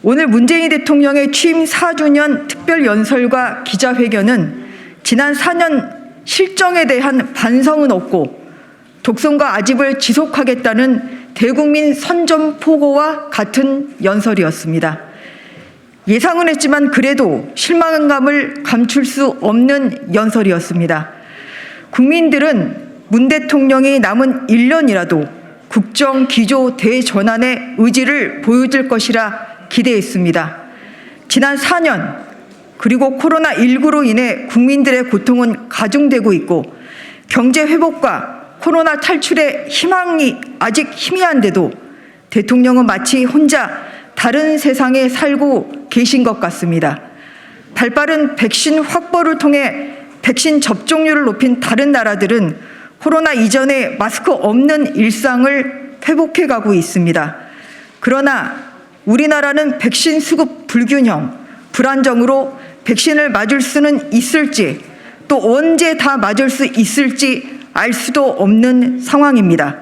오늘 문재인 대통령의 취임 4주년 특별연설과 기자회견은 지난 4년 실정에 대한 반성은 없고 독선과 아집을 지속하겠다는 대국민 선전포고와 같은 연설이었습니다. 예상은 했지만 그래도 실망감을 감출 수 없는 연설이었습니다. 국민들은 문 대통령이 남은 1년이라도 국정 기조 대전환의 의지를 보여줄 것이라 기대했습니다. 지난 4년 그리고 코로나19로 인해 국민들의 고통은 가중되고 있고 경제 회복과 코로나 탈출의 희망이 아직 희미한데도 대통령은 마치 혼자 다른 세상에 살고 계신 것 같습니다. 발빠른 백신 확보를 통해 백신 접종률을 높인 다른 나라들은 코로나 이전의 마스크 없는 일상을 회복해 가고 있습니다. 그러나 우리나라는 백신 수급 불균형, 불안정으로 백신을 맞을 수는 있을지 또 언제 다 맞을 수 있을지 알 수도 없는 상황입니다.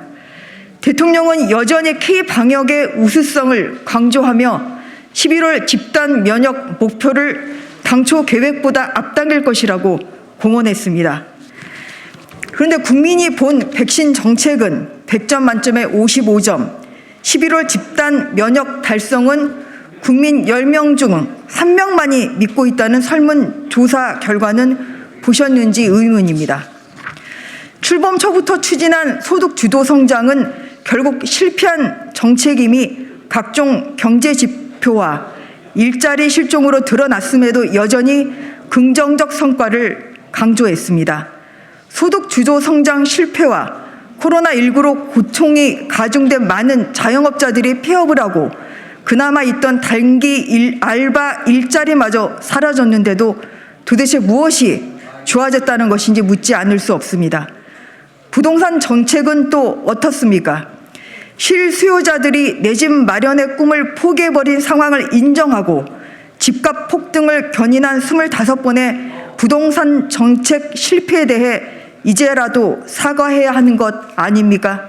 대통령은 여전히 K방역의 우수성을 강조하며 11월 집단 면역 목표를 당초 계획보다 앞당길 것이라고 공언했습니다. 그런데 국민이 본 백신 정책은 100점 만점에 55점, 11월 집단 면역 달성은 국민 10명 중 1명만이 믿고 있다는 설문조사 결과는 보셨는지 의문입니다. 출범 초부터 추진한 소득 주도 성장은 결국 실패한 정책임이 각종 경제 지표와 일자리 실종으로 드러났음에도 여전히 긍정적 성과를 강조했습니다. 소득 주도 성장 실패와 코로나19로 고통이 가중된 많은 자영업자들이 폐업을 하고 그나마 있던 단기 알바 일자리마저 사라졌는데도 도대체 무엇이 좋아졌다는 것인지 묻지 않을 수 없습니다. 부동산 정책은 또 어떻습니까? 실수요자들이 내 집 마련의 꿈을 포기해버린 상황을 인정하고 집값 폭등을 견인한 25번의 부동산 정책 실패에 대해 이제라도 사과해야 하는 것 아닙니까?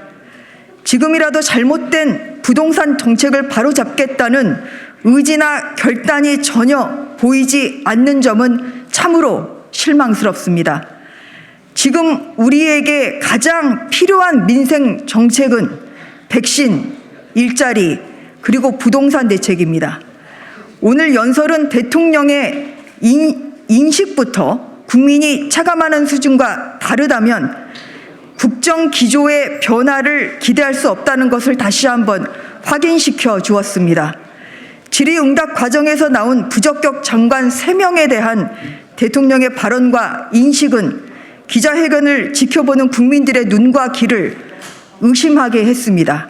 지금이라도 잘못된 부동산 정책을 바로잡겠다는 의지나 결단이 전혀 보이지 않는 점은 참으로 실망스럽습니다. 지금 우리에게 가장 필요한 민생 정책은 백신, 일자리, 그리고 부동산 대책입니다. 오늘 연설은 대통령의 인식부터 국민이 체감하는 수준과 다르다면 국정 기조의 변화를 기대할 수 없다는 것을 다시 한번 확인시켜 주었습니다. 질의응답 과정에서 나온 부적격 장관 3명에 대한 대통령의 발언과 인식은 기자회견을 지켜보는 국민들의 눈과 귀를 의심하게 했습니다.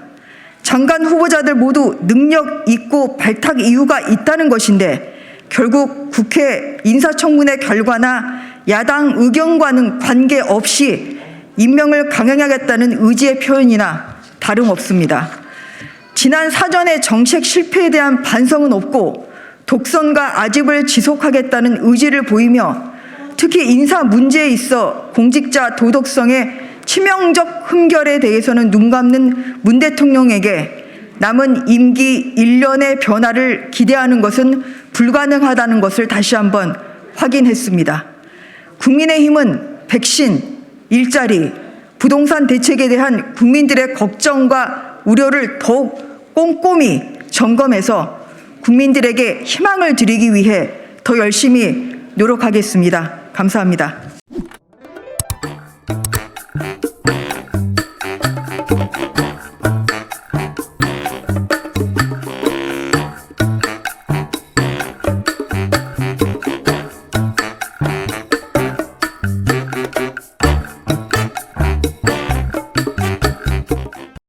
장관 후보자들 모두 능력 있고 발탁 이유가 있다는 것인데 결국 국회 인사청문회 결과나 야당 의견과는 관계없이 임명을 강행하겠다는 의지의 표현이나 다름없습니다. 지난 사전의 정책 실패에 대한 반성은 없고 독선과 아집을 지속하겠다는 의지를 보이며 특히 인사 문제에 있어 공직자 도덕성의 치명적 흠결에 대해서는 눈 감는 문 대통령에게 남은 임기 1년의 변화를 기대하는 것은 불가능하다는 것을 다시 한번 확인했습니다. 국민의힘은 백신, 일자리, 부동산 대책에 대한 국민들의 걱정과 우려를 더욱 꼼꼼히 점검해서 국민들에게 희망을 드리기 위해 더 열심히 노력하겠습니다. 감사합니다.